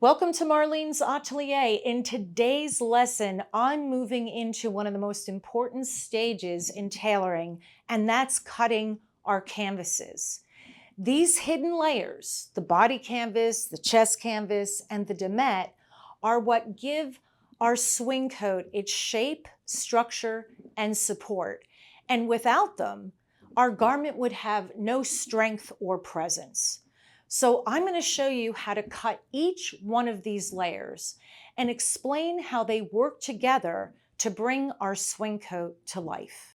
Welcome to Marlene's Atelier. In today's lesson, I'm moving into one of the most important stages in tailoring, and that's cutting our canvases. These hidden layers, the body canvas, the chest canvas, and the domette, are what give our swing coat its shape, structure, and support. And without them, our garment would have no strength or presence. So I'm going to show you how to cut each one of these layers and explain how they work together to bring our swing coat to life.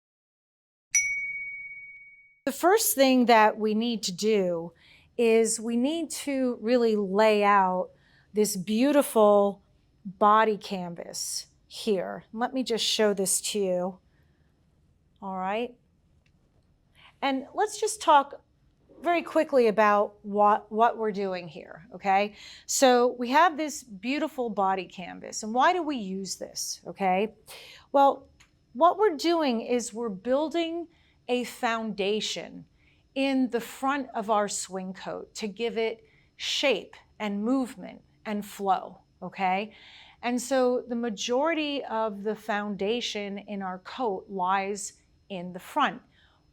The first thing that we need to do is we need to really lay out this beautiful body canvas here. Let me just show this to you. All right. And let's just talk very quickly about what we're doing here, okay? So we have this beautiful body canvas, and why do we use this, okay? Well, what we're doing is we're building a foundation in the front of our swing coat to give it shape and movement and flow, okay? And so the majority of the foundation in our coat lies in the front,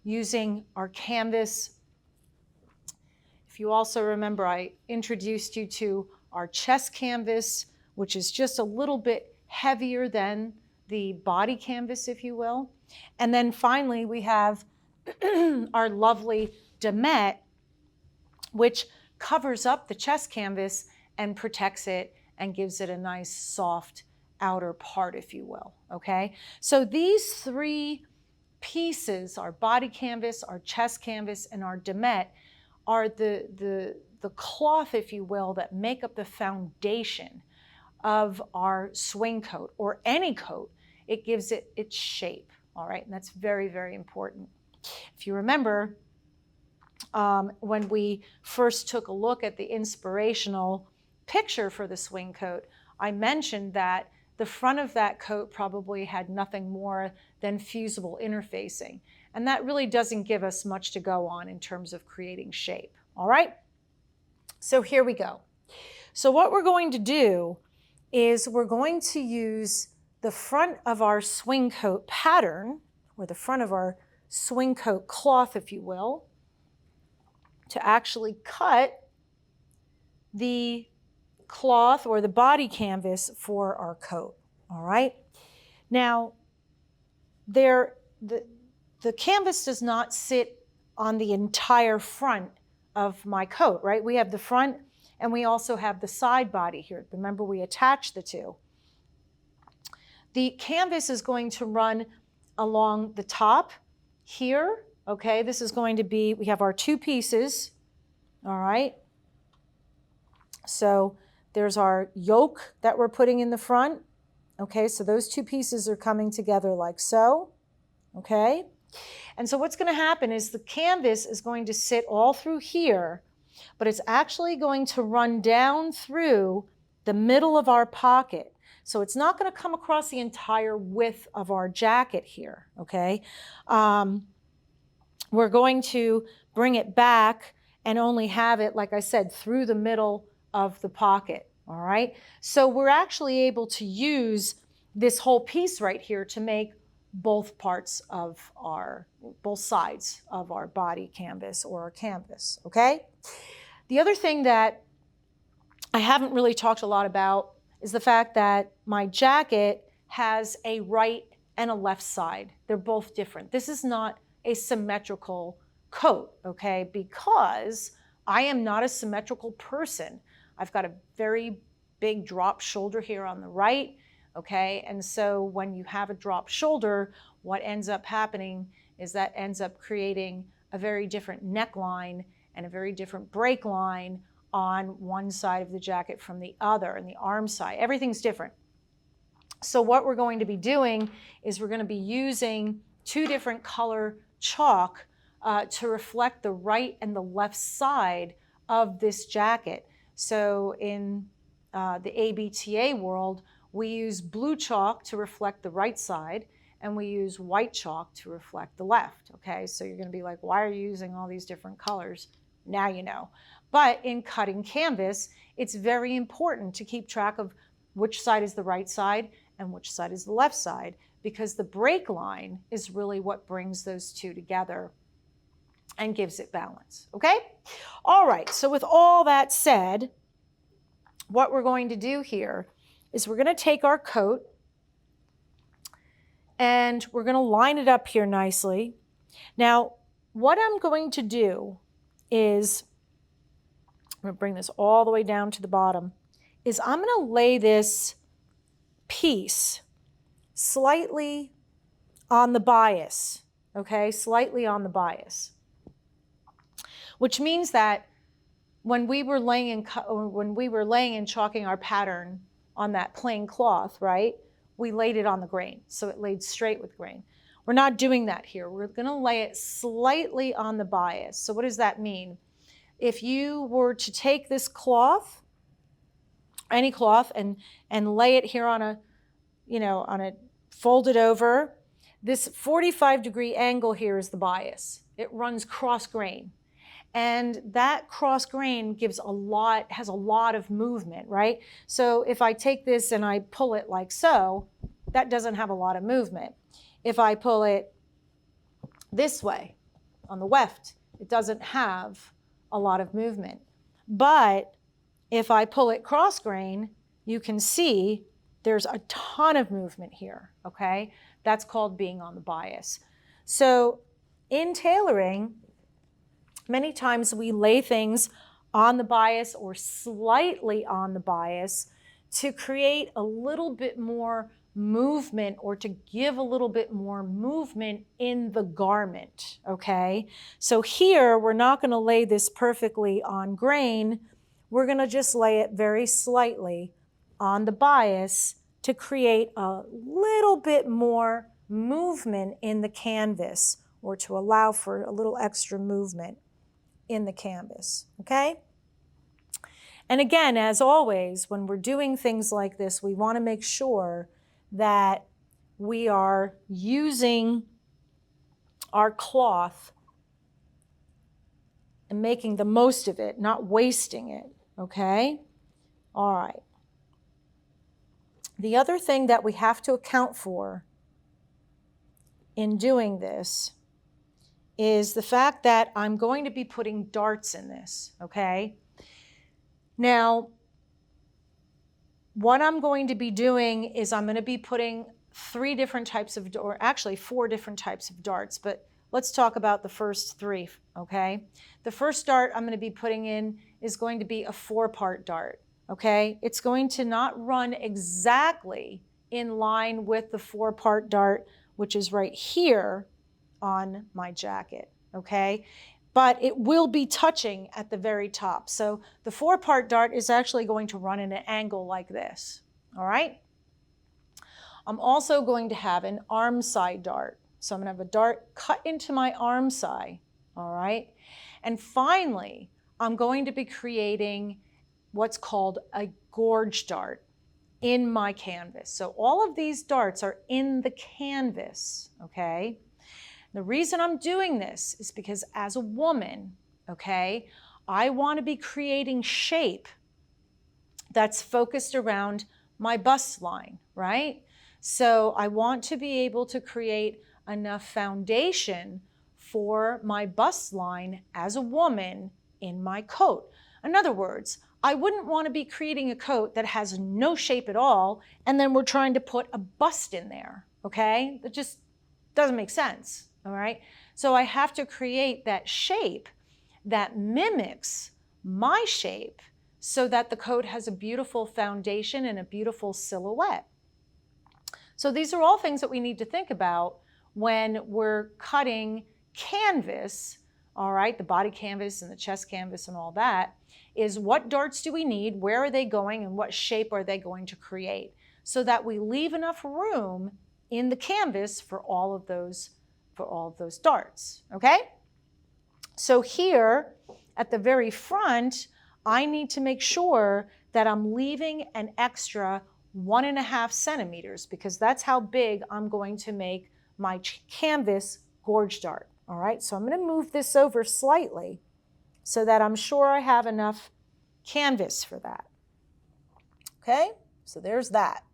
using our canvas. If you also remember, I introduced you to our chest canvas, which is just a little bit heavier than the body canvas, if you will. And then finally, we have our lovely domette, which covers up the chest canvas and protects it and gives it a nice soft outer part, if you will, okay? So these three pieces, our body canvas, our chest canvas, and our domette, are the cloth, if you will, that make up the foundation of our swing coat or any coat. It gives it its shape, all right? And that's very, very important. If you remember, when we first took a look at the inspirational picture for the swing coat, I mentioned that the front of that coat probably had nothing more than fusible interfacing. And that really doesn't give us much to go on in terms of creating shape, all right? So here we go. So what we're going to do is we're going to use the front of our swing coat pattern, or the front of our swing coat cloth, if you will, to actually cut the cloth or the body canvas for our coat, all right? Now, the canvas does not sit on the entire front of my coat, right? We have the front and we also have the side body here. Remember, we attach the two. The canvas is going to run along the top here, okay? This is going to be, we have our two pieces, all right? So there's our yoke that we're putting in the front, okay? So those two pieces are coming together like so, okay? And so what's going to happen is the canvas is going to sit all through here, but it's actually going to run down through the middle of our pocket. So it's not going to come across the entire width of our jacket here, okay? We're going to bring it back and only have it, like I said, through the middle of the pocket, all right? So we're actually able to use this whole piece right here to make both sides of our body canvas or our canvas, okay? The other thing that I haven't really talked a lot about is the fact that my jacket has a right and a left side. They're both different. This is not a symmetrical coat, okay? Because I am not a symmetrical person. I've got a very big drop shoulder here on the right, okay? And so when you have a drop shoulder, what ends up happening is that ends up creating a very different neckline and a very different break line on one side of the jacket from the other, and the arm side. Everything's different. So what we're going to be doing is we're going to be using two different color chalk to reflect the right and the left side of this jacket. So in the ABTA world, we use blue chalk to reflect the right side, and we use white chalk to reflect the left, okay? So you're gonna be like, why are you using all these different colors? Now you know. But in cutting canvas, it's very important to keep track of which side is the right side and which side is the left side, because the break line is really what brings those two together and gives it balance, okay? All right, so with all that said, what we're going to do here is we're going to take our coat and we're going to line it up here nicely. Now, what I'm going to do is, I'm going to bring this all the way down to the bottom, is I'm going to lay this piece slightly on the bias, okay? Slightly on the bias, which means that when we were laying and chalking our pattern on that plain cloth, right, we laid it on the grain, so it laid straight with grain. We're not doing that here. We're going to lay it slightly on the bias. So what does that mean? If you were to take this cloth, any cloth, and lay it here on a, fold it over, this 45-degree angle here is the bias. It runs cross grain. And that cross grain has a lot of movement, right? So if I take this and I pull it like so, that doesn't have a lot of movement. If I pull it this way on the weft, it doesn't have a lot of movement. But if I pull it cross grain, you can see there's a ton of movement here, okay? That's called being on the bias. So in tailoring, many times we lay things on the bias or slightly on the bias to create a little bit more movement or to give a little bit more movement in the garment, okay? So here, we're not going to lay this perfectly on grain. We're going to just lay it very slightly on the bias to create a little bit more movement in the canvas, or to allow for a little extra movement in the canvas, okay? And again, as always, when we're doing things like this, we want to make sure that we are using our cloth and making the most of it, not wasting it, okay? All right. The other thing that we have to account for in doing this is the fact that I'm going to be putting darts in this, okay? Now, what I'm going to be doing is I'm going to be putting 4 different types of darts, but let's talk about the first 3, okay? The first dart I'm going to be putting in is going to be a 4-part dart, okay? It's going to not run exactly in line with the 4-part dart, which is right here on my jacket, okay? But it will be touching at the very top. So the 4-part dart is actually going to run in an angle like this, all right? I'm also going to have an arm side dart. So I'm going to have a dart cut into my arm side, all right? And finally, I'm going to be creating what's called a gorge dart in my canvas. So all of these darts are in the canvas, okay? The reason I'm doing this is because as a woman, okay, I want to be creating shape that's focused around my bust line, right? So I want to be able to create enough foundation for my bust line as a woman in my coat. In other words, I wouldn't want to be creating a coat that has no shape at all, and then we're trying to put a bust in there, okay? That just doesn't make sense, all right? So I have to create that shape that mimics my shape so that the coat has a beautiful foundation and a beautiful silhouette. So these are all things that we need to think about when we're cutting canvas, all right, the body canvas and the chest canvas and all that, is what darts do we need, where are they going, and what shape are they going to create, so that we leave enough room in the canvas for all of those darts, okay? So here at the very front, I need to make sure that I'm leaving an extra 1.5 centimeters, because that's how big I'm going to make my canvas gorge dart, all right? So I'm going to move this over slightly, so that I'm sure I have enough canvas for that. Okay, so there's that.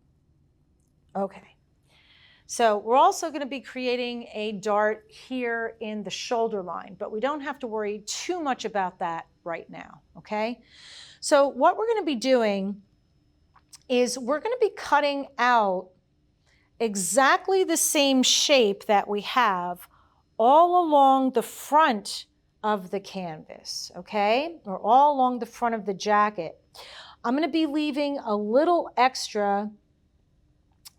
Okay, so we're also going to be creating a dart here in the shoulder line, but we don't have to worry too much about that right now, okay? So what we're going to be doing is we're going to be cutting out exactly the same shape that we have all along the front of the canvas, okay? Or all along the front of the jacket. I'm going to be leaving a little extra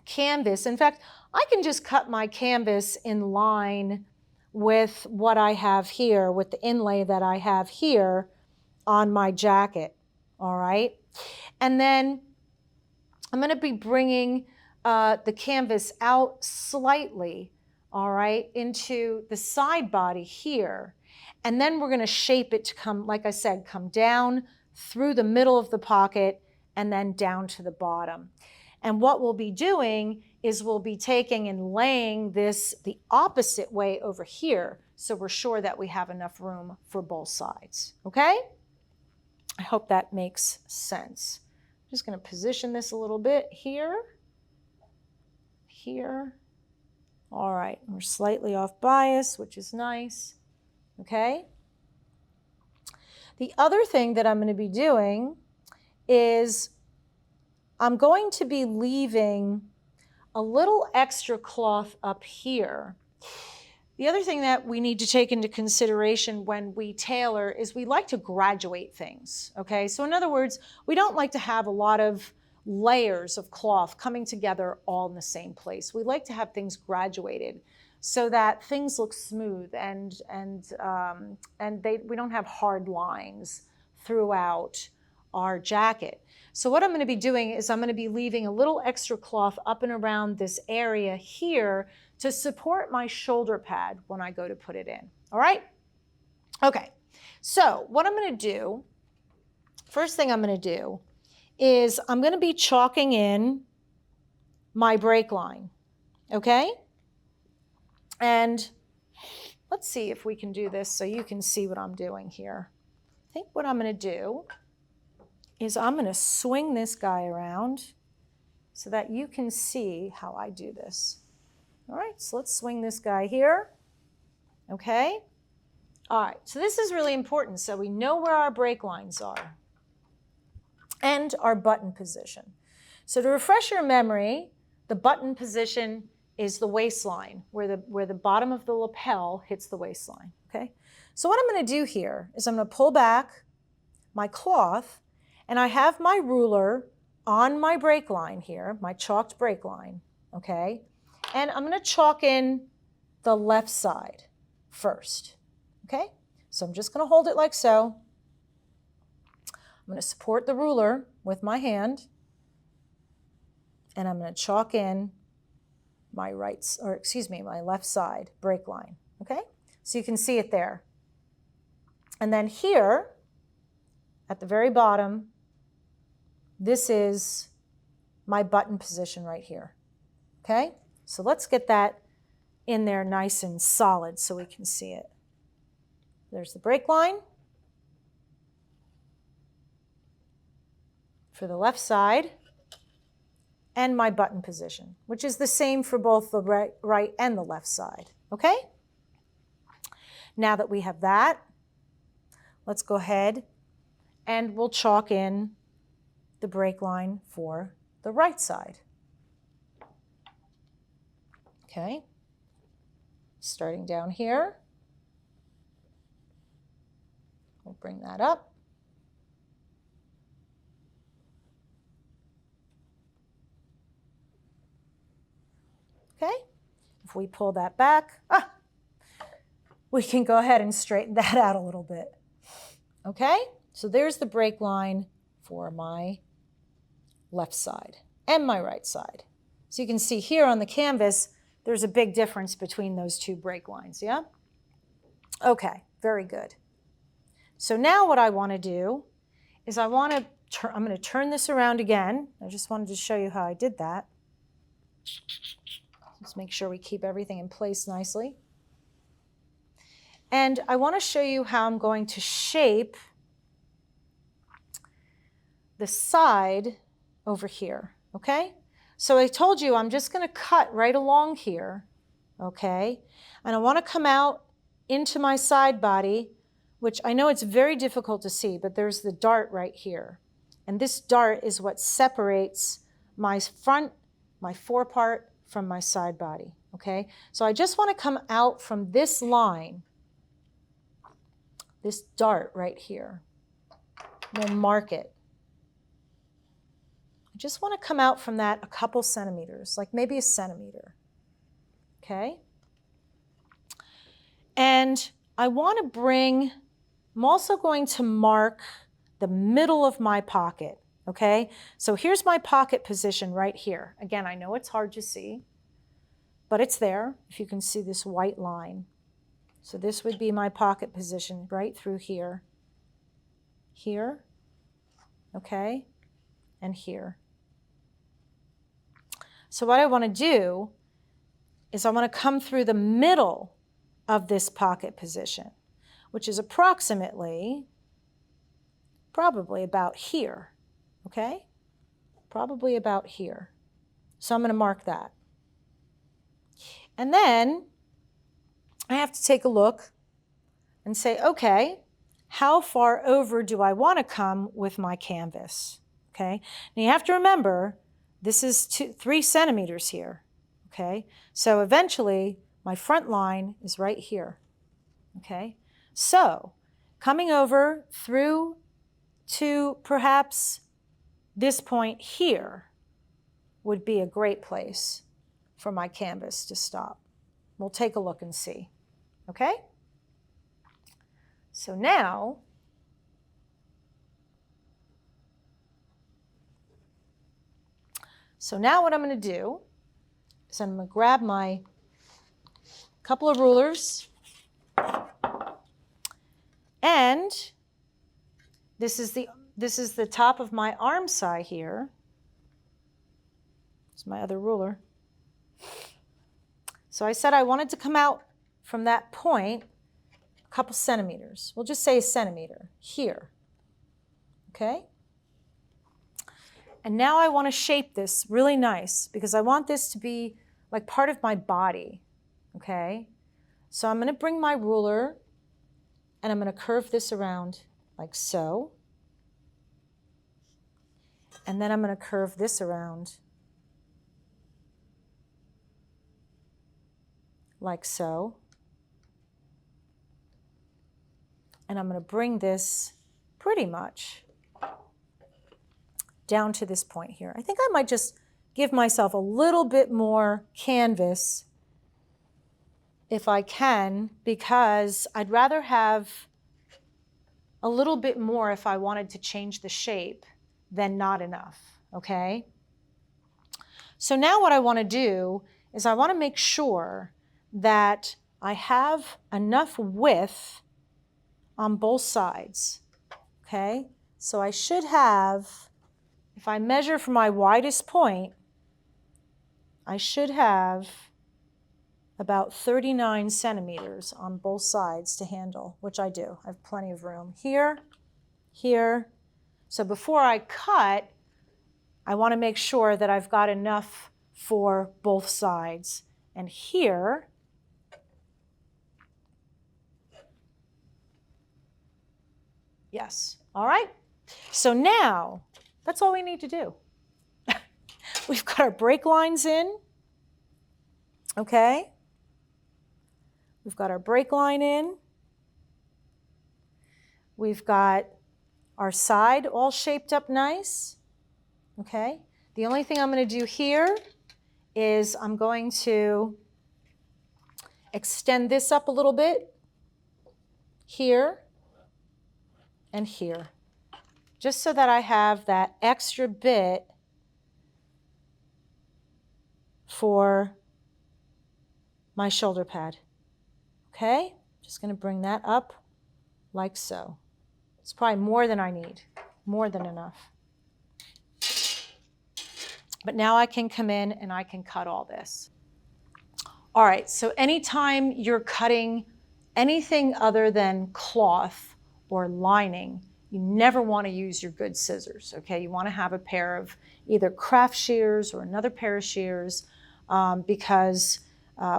canvas. In fact, I can just cut my canvas in line with what I have here, with the inlay that I have here on my jacket, all right? And then I'm going to be bringing the canvas out slightly, all right, into the side body here. And then we're going to shape it to come, like I said, come down through the middle of the pocket and then down to the bottom. And what we'll be doing is we'll be taking and laying this the opposite way over here, so we're sure that we have enough room for both sides, okay? I hope that makes sense. I'm just going to position this a little bit here, here. All right, we're slightly off bias, which is nice, okay? The other thing that I'm going to be doing is I'm going to be leaving a little extra cloth up here. The other thing that we need to take into consideration when we tailor is we like to graduate things, okay? So in other words, we don't like to have a lot of layers of cloth coming together all in the same place. We like to have things graduated so that things look smooth and we don't have hard lines throughout our jacket. So what I'm going to be doing is I'm going to be leaving a little extra cloth up and around this area here to support my shoulder pad when I go to put it in. All right? Okay. So what I'm going to do, first thing I'm going to do is I'm going to be chalking in my break line. Okay? And let's see if we can do this so you can see what I'm doing here. I think what I'm going to do is I'm going to swing this guy around so that you can see how I do this. All right, so let's swing this guy here. Okay? All right, so this is really important so we know where our break lines are and our button position. So to refresh your memory, the button position is the waistline, where the bottom of the lapel hits the waistline. Okay? So what I'm going to do here is I'm going to pull back my cloth, and I have my ruler on my break line here, my chalked break line, okay? And I'm going to chalk in the left side first, okay? So I'm just going to hold it like so. I'm going to support the ruler with my hand, and I'm going to chalk in my my left side break line, okay? So you can see it there. And then here, at the very bottom, this is my button position right here, okay? So let's get that in there nice and solid so we can see it. There's the break line for the left side and my button position, which is the same for both the right and the left side, okay? Now that we have that, let's go ahead and we'll chalk in the break line for the right side. Okay, starting down here, we'll bring that up. Okay, if we pull that back, we can go ahead and straighten that out a little bit. Okay, so there's the break line for my left side and my right side. So you can see here on the canvas, there's a big difference between those two break lines, yeah? Okay, very good. So now what I want to do is I'm going to turn this around again. I just wanted to show you how I did that. Just make sure we keep everything in place nicely. And I want to show you how I'm going to shape the side over here, okay? So I told you I'm just going to cut right along here, okay? And I want to come out into my side body, which I know it's very difficult to see, but there's the dart right here. And this dart is what separates my front, my forepart from my side body, okay? So I just want to come out from this line, this dart right here. We'll mark it. I just want to come out from that a couple centimeters, like maybe a centimeter, okay? And I want to bring, I'm also going to mark the middle of my pocket, okay? So here's my pocket position right here. Again, I know it's hard to see, but it's there if you can see this white line. So this would be my pocket position right through here, here, okay, and here. So what I want to do is I want to come through the middle of this pocket position, which is approximately, probably about here, okay? Probably about here. So I'm going to mark that. And then I have to take a look and say, okay, how far over do I want to come with my canvas? Okay. Now you have to remember, this is 3 centimeters here. Okay. So eventually my front line is right here. Okay. So coming over through to perhaps this point here would be a great place for my canvas to stop. We'll take a look and see, okay? So now, what I'm going to do is I'm going to grab my couple of rulers, and this is the top of my arm side here. It's my other ruler. So I said I wanted to come out from that point a couple centimeters. We'll just say a centimeter here. Okay? And now I want to shape this really nice because I want this to be like part of my body. Okay? So I'm going to bring my ruler and I'm going to curve this around like so. And then I'm going to curve this around like so. And I'm going to bring this pretty much down to this point here. I think I might just give myself a little bit more canvas if I can, because I'd rather have a little bit more if I wanted to change the shape than not enough, okay? So now what I want to do is I want to make sure that I have enough width on both sides, okay? So I should have, if I measure from my widest point, I should have about 39 centimeters on both sides to handle, which I do. I have plenty of room here, here. So before I cut, I want to make sure that I've got enough for both sides. And here, yes, all right? So now, that's all we need to do. We've got our break lines in, okay? We've got our break line in. We've got our side all shaped up nice, okay? The only thing I'm going to do here is I'm going to extend this up a little bit here and here, just so that I have that extra bit for my shoulder pad. Okay? Just going to bring that up like so. It's probably more than I need, more than enough. But now I can come in and I can cut all this. All right, so anytime you're cutting anything other than cloth or lining, you never want to use your good scissors, okay? You want to have a pair of either craft shears or another pair of shears because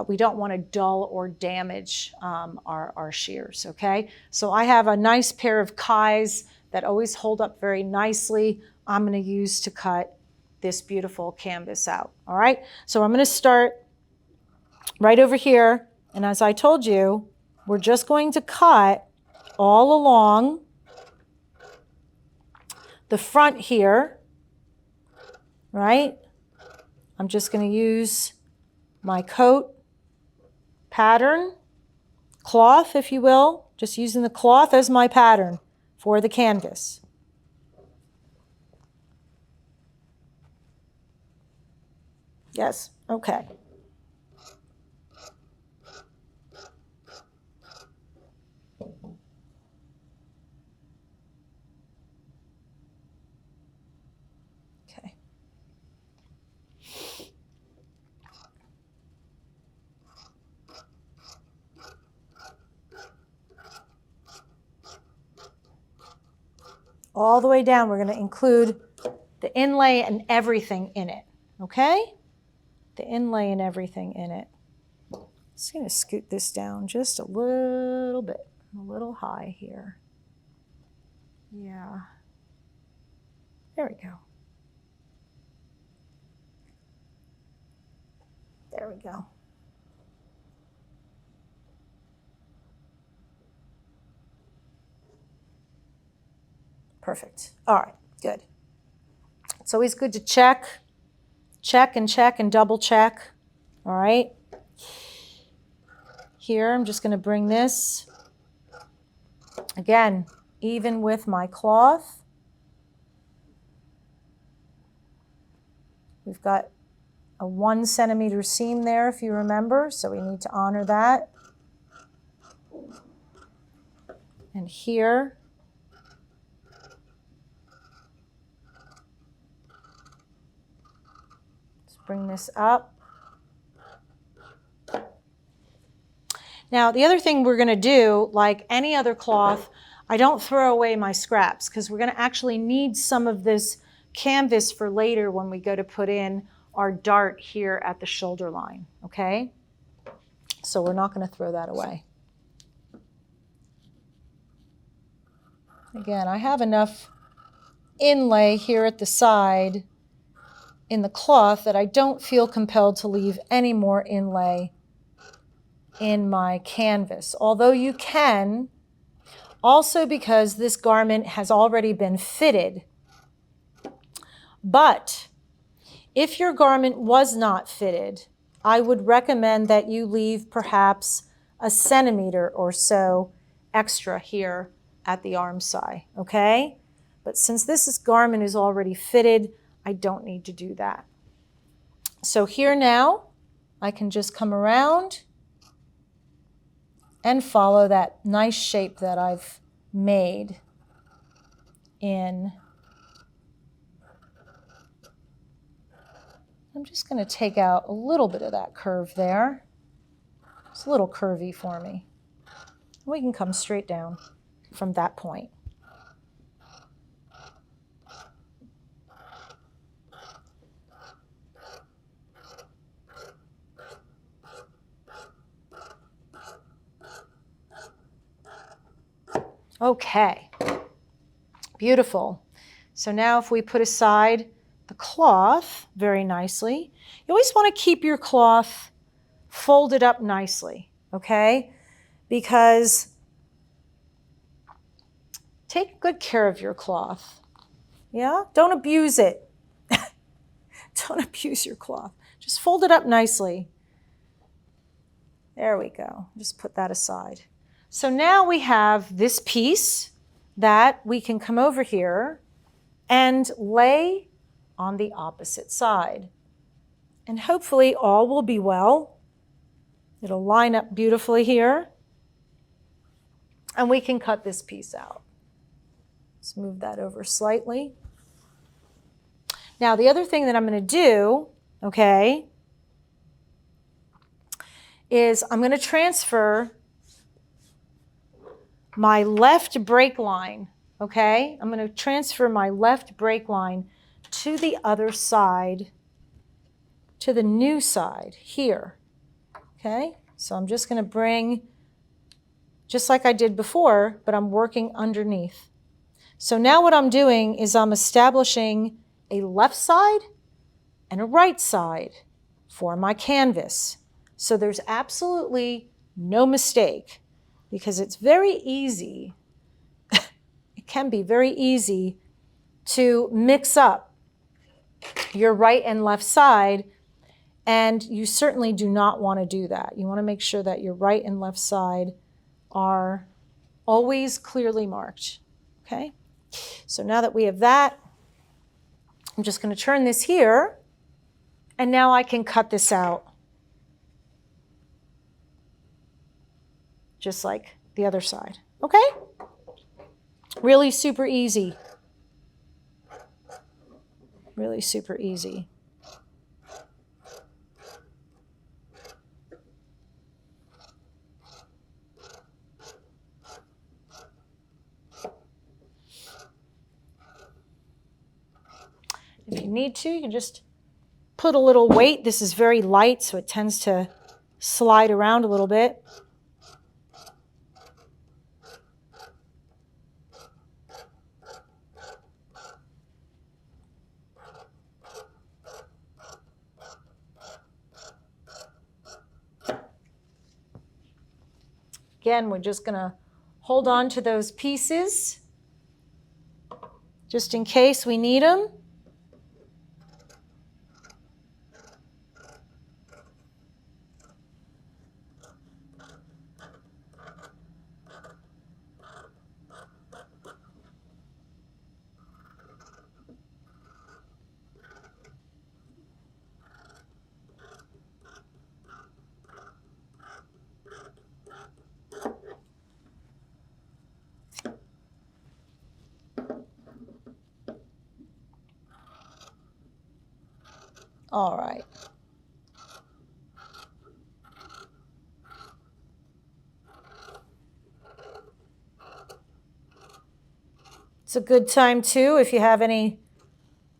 we don't want to dull or damage our shears, okay? So I have a nice pair of Kais that always hold up very nicely. I'm going to use to cut this beautiful canvas out, all right? So I'm going to start right over here, and as I told you, we're just going to cut all along the front here, right? I'm just going to use my coat pattern, cloth, if you will, just using the cloth as my pattern for the canvas. Yes, okay. Okay. All the way down, we're going to include the inlay and everything in it, okay? The inlay and everything in it. Just going to scoot this down just a little bit, a little high here. Yeah. There we go. There we go. Perfect. All right, good. It's always good to check and double check. All right. Here, I'm just going to bring this, again, even with my cloth. We've got a 1 centimeter seam there, if you remember, so we need to honor that. And here, let's bring this up. Now, the other thing we're going to do, like any other cloth, I don't throw away my scraps because we're going to actually need some of this canvas for later when we go to put in our dart here at the shoulder line, okay? So we're not going to throw that away. Again, I have enough inlay here at the side in the cloth that I don't feel compelled to leave any more inlay in my canvas, although you can, also because this garment has already been fitted. But if your garment was not fitted, I would recommend that you leave perhaps a centimeter or so extra here at the arm side, okay? But since this garment is already fitted, I don't need to do that. So here now, I can just come around and follow that nice shape that I've made in. I'm just going to take out a little bit of that curve there. It's a little curvy for me. We can come straight down from that point. Okay, beautiful. So now if we put aside the cloth very nicely, you always want to keep your cloth folded up nicely, okay? Because take good care of your cloth, yeah? Don't abuse it. Don't abuse your cloth. Just fold it up nicely. There we go. Just put that aside. So now we have this piece that we can come over here and lay on the opposite side. And hopefully all will be well. It'll line up beautifully here. And we can cut this piece out. Let's move that over slightly. Now the other thing that I'm going to do, okay, is I'm going to transfer my left break line, okay? I'm going to transfer my left break line to the other side, to the new side here, okay? So I'm just going to bring, just like I did before, but I'm working underneath. So now what I'm doing is I'm establishing a left side and a right side for my canvas. So there's absolutely no mistake, because it's very easy, it can be very easy to mix up your right and left side, and you certainly do not want to do that. You want to make sure that your right and left side are always clearly marked, okay? So now that we have that, I'm just going to turn this here, and now I can cut this out just like the other side, okay? Really super easy. Really super easy. If you need to, you can just put a little weight. This is very light, so it tends to slide around a little bit. Again, we're just going to hold on to those pieces just in case we need them. All right. It's a good time too, if you have any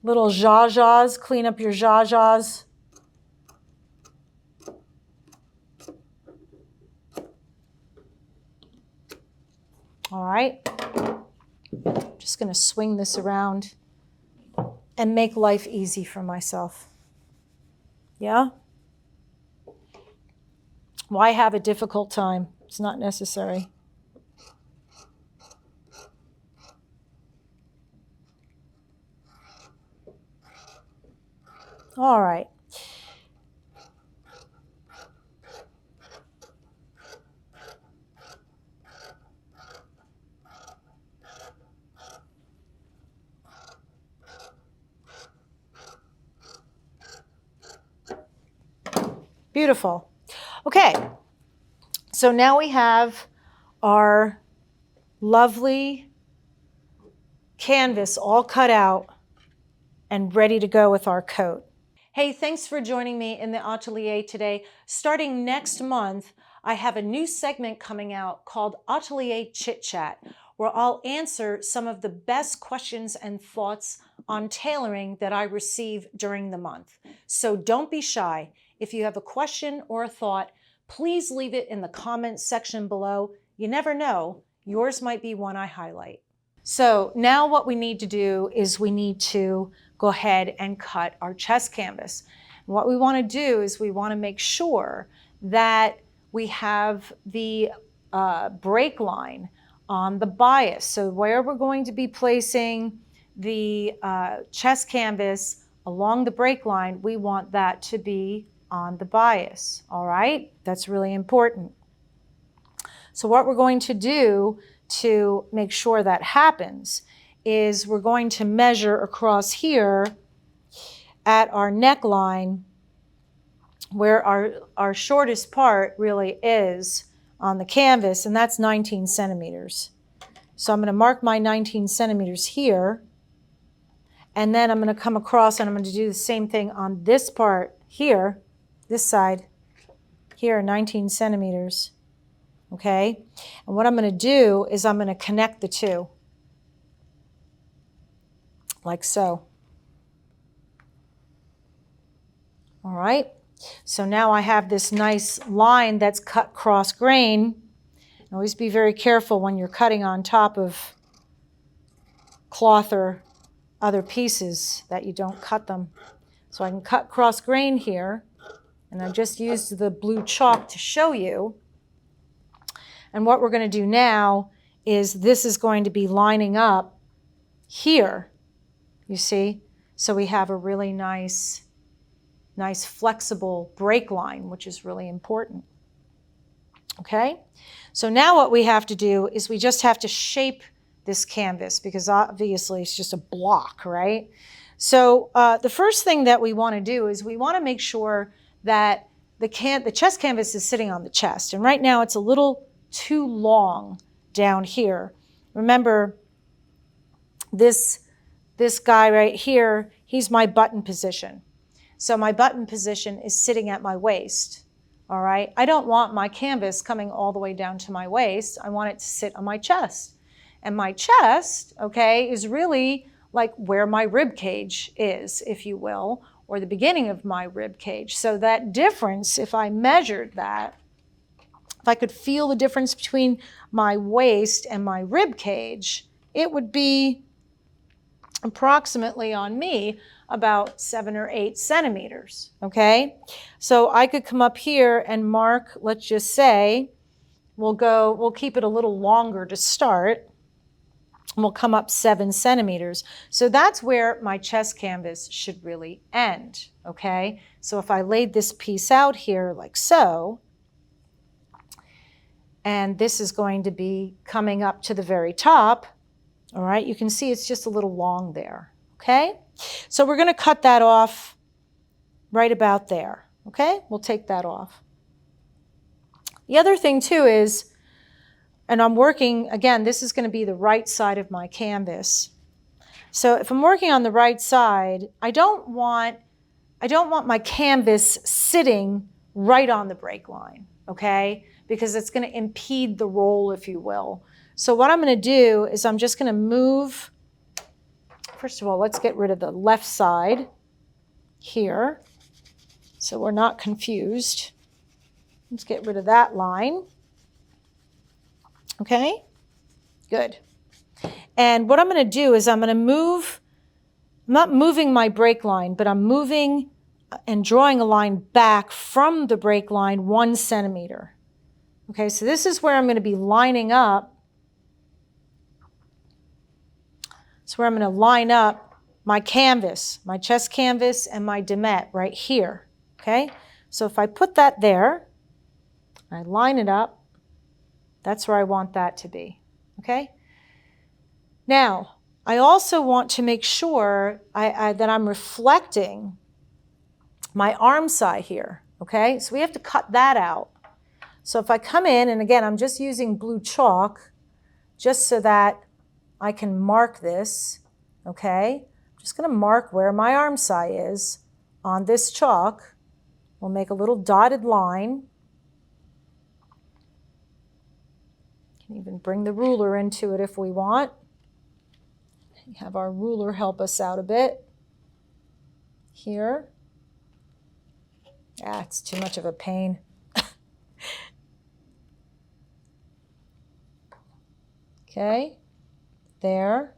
little zha-zhas, clean up your zha-zhas. All right. Just going to swing this around and make life easy for myself. Yeah? Why have a difficult time? It's not necessary. All right. Beautiful. Okay. So now we have our lovely canvas all cut out and ready to go with our coat. Hey, thanks for joining me in the Atelier today. Starting next month, I have a new segment coming out called Atelier Chit Chat, where I'll answer some of the best questions and thoughts on tailoring that I receive during the month. So don't be shy. If you have a question or a thought, please leave it in the comments section below. You never know, yours might be one I highlight. So now what we need to do is we need to go ahead and cut our chest canvas. What we want to do is we want to make sure that we have the break line on the bias. So where we're going to be placing the chest canvas along the break line, we want that to be on the bias. All right, that's really important. So what we're going to do to make sure that happens is we're going to measure across here at our neckline, where our shortest part really is on the canvas, and that's 19 centimeters. So I'm going to mark my 19 centimeters here, and then I'm going to come across and I'm going to do the same thing on this part here, this side here, 19 centimeters. okay? And what I'm going to do is I'm going to connect the two, like so. All right, so now I have this nice line that's cut cross grain. Always be very careful when you're cutting on top of cloth or other pieces that you don't cut them. So I can cut cross grain here, and I just used the blue chalk to show you. And what we're going to do now is this is going to be lining up here, you see? So we have a really nice flexible break line, which is really important. Okay? So now what we have to do is we just have to shape this canvas, because obviously it's just a block, right? So the first thing that we want to do is we want to make sure that the chest canvas is sitting on the chest. And right now it's a little too long down here. Remember, this guy right here, he's my button position. So my button position is sitting at my waist, all right? I don't want my canvas coming all the way down to my waist. I want it to sit on my chest. And my chest, okay, is really like where my rib cage is, if you will, or the beginning of my rib cage. So that difference, if I measured that, if I could feel the difference between my waist and my rib cage, it would be approximately on me about 7 or 8 centimeters, okay? So I could come up here and mark, let's just say, we'll keep it a little longer to start, and we'll come up 7 centimeters. So that's where my chest canvas should really end, okay? So if I laid this piece out here like so, and this is going to be coming up to the very top, all right, you can see it's just a little long there, okay? So we're going to cut that off right about there, okay? We'll take that off. The other thing too is, and I'm working, again, this is going to be the right side of my canvas. So if I'm working on the right side, I don't want my canvas sitting right on the break line, okay? Because it's going to impede the roll, if you will. So what I'm going to do is I'm just going to move, first of all, let's get rid of the left side here so we're not confused. Let's get rid of that line. Okay, good. And what I'm going to do is I'm going to move, I'm not moving my break line, but I'm moving and drawing a line back from the break line 1 centimeter. Okay, so this is where I'm going to be lining up. It's where I'm going to line up my canvas, my chest canvas and my domette right here, okay? So if I put that there, I line it up, that's where I want that to be, okay? Now, I also want to make sure that I'm reflecting my arm side here, okay? So we have to cut that out. So if I come in, and again, I'm just using blue chalk just so that I can mark this, okay? I'm just going to mark where my arm side is on this chalk. We'll make a little dotted line. Can even bring the ruler into it if we want. Have our ruler help us out a bit here. Ah, it's too much of a pain. Okay, there,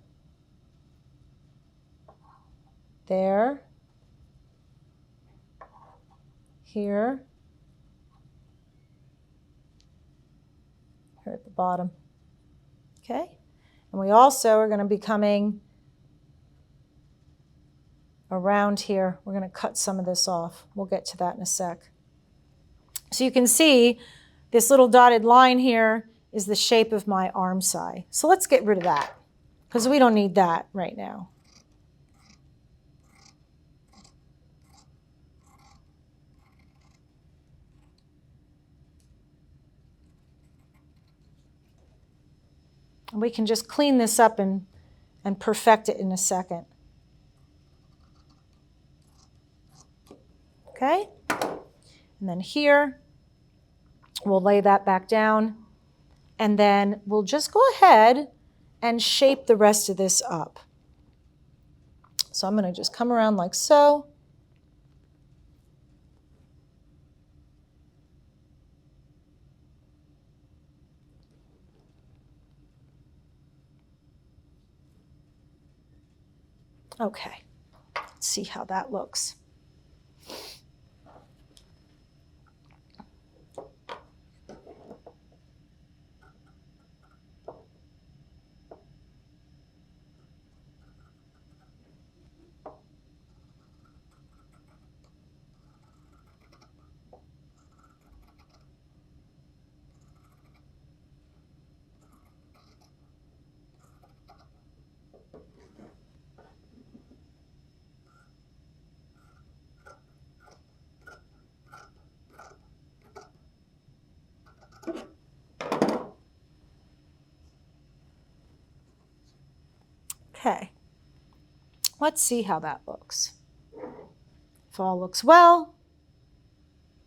there, here at the bottom. Okay, and we also are going to be coming around here. We're going to cut some of this off. We'll get to that in a sec. So you can see this little dotted line here is the shape of my arm side. So let's get rid of that because we don't need that right now. And we can just clean this up and perfect it in a second. Okay? And then here, we'll lay that back down. And then we'll just go ahead and shape the rest of this up. So I'm going to just come around like so. Okay, let's see how that looks. Okay, let's see how that looks. If all looks well,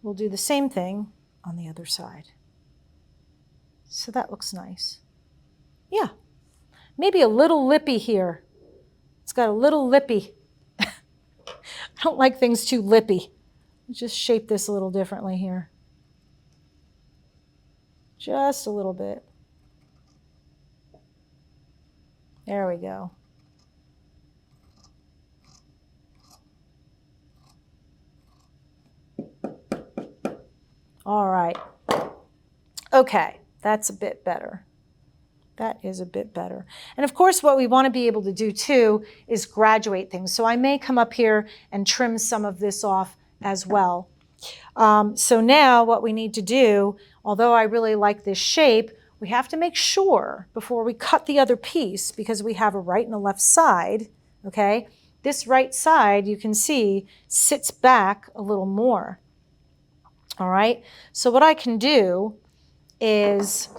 we'll do the same thing on the other side. So that looks nice. Yeah, maybe a little lippy here. It's got a little lippy. I don't like things too lippy. Just shape this a little differently here. Just a little bit. There we go. All right. Okay, that's a bit better. That is a bit better. And of course, what we want to be able to do too is graduate things. So I may come up here and trim some of this off as well. So now what we need to do, although I really like this shape, we have to make sure before we cut the other piece, because we have a right and a left side, okay? This right side, you can see, sits back a little more, all right? So what I can do is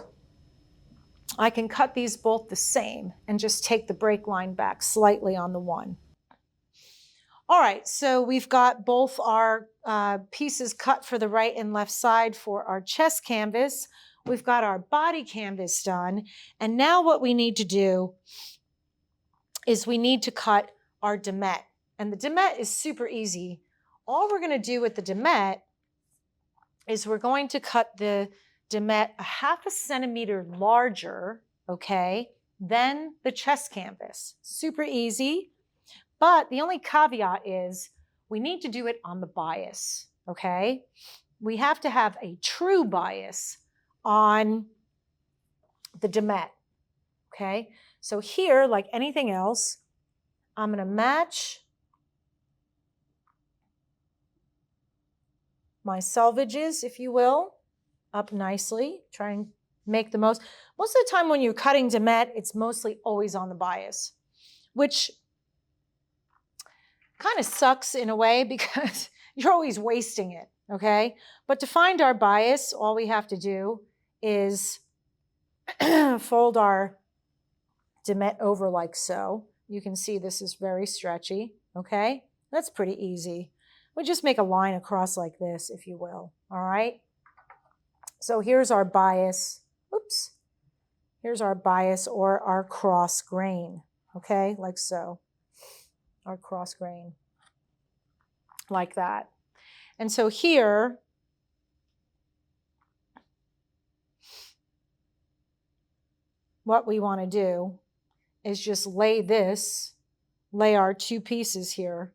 I can cut these both the same and just take the break line back slightly on the one. All right, so we've got both our pieces cut for the right and left side for our chest canvas. We've got our body canvas done. And now what we need to do is we need to cut our domette. And the domette is super easy. All we're going to do with the domette is we're going to cut the domette a 1/2 centimeter larger, okay, than the chest canvas. Super easy. But the only caveat is we need to do it on the bias, okay? We have to have a true bias on the domette, okay? So here, like anything else, I'm going to match my selvages, if you will, up nicely. Try and make the most. Most of the time when you're cutting domette, it's mostly always on the bias, which kind of sucks in a way because you're always wasting it, okay? But to find our bias, all we have to do is fold our domette over like so. You can see this is very stretchy, okay? That's pretty easy. We just make a line across like this, if you will, all right? So here's our bias. Oops. Here's our bias or our cross grain, okay? Like so. Our cross grain, like that. And so here, what we want to do is just lay our two pieces here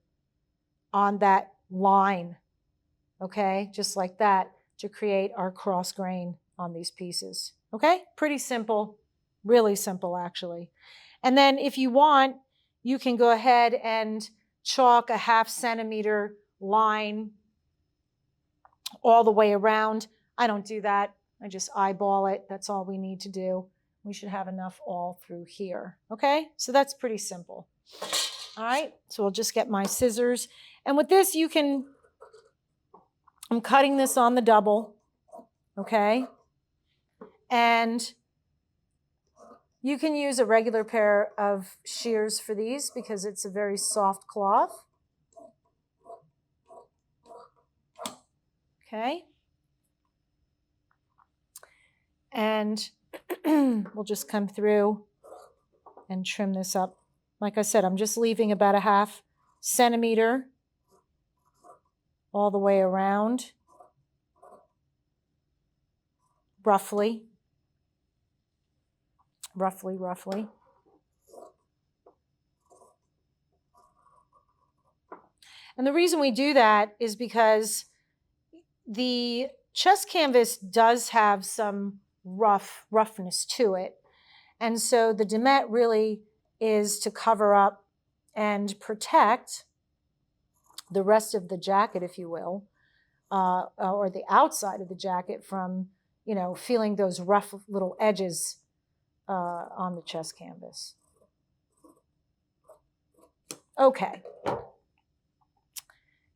on that line, okay? Just like that to create our cross grain on these pieces, okay? Pretty simple, really simple actually. And then if you want, you can go ahead and chalk a 1/2 centimeter line all the way around. I don't do that. I just eyeball it. That's all we need to do. We should have enough all through here. Okay, so that's pretty simple. All right, so I'll just get my scissors. And with this, I'm cutting this on the double, okay? And you can use a regular pair of shears for these because it's a very soft cloth. Okay. And we'll just come through and trim this up. Like I said, I'm just leaving about a 1/2 centimeter all the way around, roughly. And the reason we do that is because the chest canvas does have some roughness to it. And so the domette really is to cover up and protect the rest of the jacket, if you will, or the outside of the jacket from, feeling those rough little edges on the chest canvas. Okay.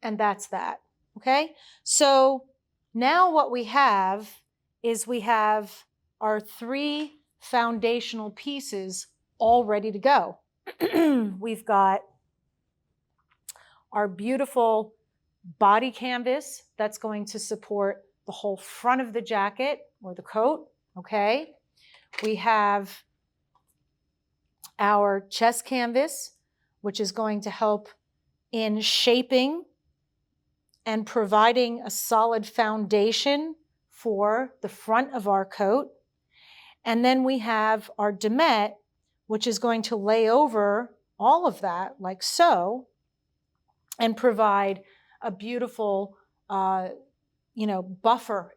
And that's that. Okay. So now what we have is we have our 3 foundational pieces all ready to go. We've got our beautiful body canvas that's going to support the whole front of the jacket or the coat. Okay. We have our chest canvas, which is going to help in shaping and providing a solid foundation for the front of our coat. And then we have our domette, which is going to lay over all of that like so and provide a beautiful, buffer,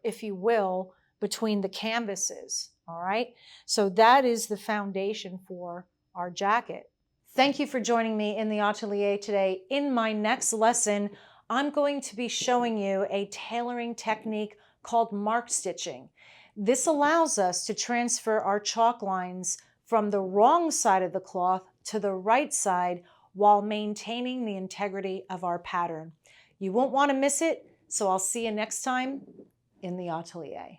if you will, between the canvases. All right. So that is the foundation for our jacket. Thank you for joining me in the atelier today. In my next lesson, I'm going to be showing you a tailoring technique called mark stitching. This allows us to transfer our chalk lines from the wrong side of the cloth to the right side while maintaining the integrity of our pattern. You won't want to miss it, so I'll see you next time in the atelier.